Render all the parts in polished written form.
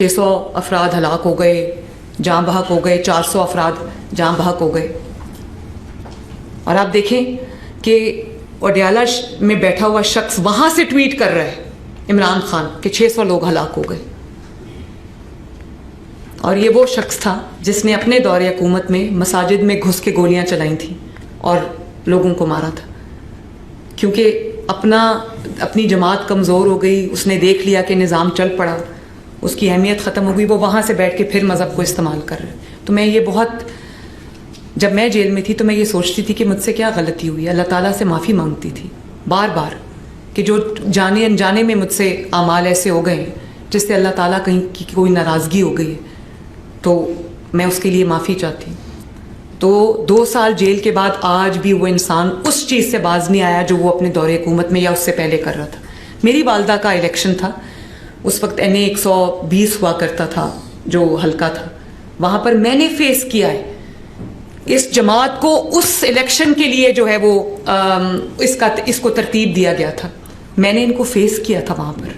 600 अफराद हलाक हो गए, जाँ बहक हो गए, 400 अफराद जाँ बहक हो गए। और आप देखें कि ओडियाला में बैठा हुआ शख्स वहाँ से ट्वीट कर रहा है इमरान खान कि 600 लोग हलाक हो गए। और ये वो शख्स था जिसने अपने दौरे हुकूमत में मसाजिद में घुस के गोलियां चलाई थी और लोगों को मारा था, क्योंकि अपनी जमात कमज़ोर हो गई, उसने देख लिया कि निज़ाम चल पड़ा, उसकी अहमियत ख़त्म हो गई, वो वहाँ से बैठ के फिर मज़हब को इस्तेमाल कर रहे। तो मैं ये जब मैं जेल में थी तो मैं ये सोचती थी कि मुझसे क्या गलती हुई। अल्लाह ताला से माफ़ी मांगती थी बार बार कि जो जाने अनजाने में मुझसे आमाल ऐसे हो गए जिससे अल्लाह ताला कहीं की कोई नाराज़गी हो गई है, तो मैं उसके लिए माफ़ी चाहती। तो 2 साल जेल के बाद आज भी वो इंसान उस चीज़ से बाज नहीं आया जो वो अपने दौरे हुकूमत में या उससे पहले कर रहा था। मेरी वालदा का इलेक्शन था, उस वक्त NA 120 हुआ करता था जो हल्का था, वहाँ पर मैंने फेस किया है इस जमात को। उस इलेक्शन के लिए जो है वो इसको तरतीब दिया गया था, मैंने इनको फेस किया था वहाँ पर।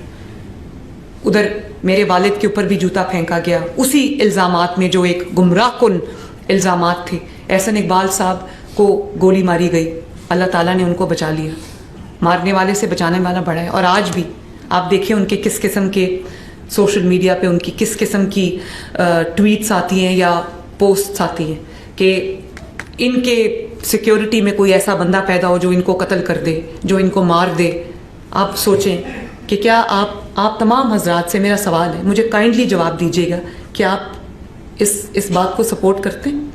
उधर मेरे वालिद के ऊपर भी जूता फेंका गया उसी इल्ज़ामात में जो एक गुमराहकुन इल्ज़ामात थे। एहसन इकबाल साहब को गोली मारी गई, अल्लाह ताला ने उनको बचा लिया, मारने वाले से बचाने वाला बड़ा है। और आज भी आप देखिए उनके किस किस्म के सोशल मीडिया पे उनकी किस किस्म की ट्वीट्स आती हैं या पोस्ट्स आती हैं कि इनके सिक्योरिटी में कोई ऐसा बंदा पैदा हो जो इनको कत्ल कर दे, जो इनको मार दे। आप सोचें कि क्या आप तमाम हजरात से मेरा सवाल है, मुझे काइंडली जवाब दीजिएगा कि आप इस बात को सपोर्ट करते हैं?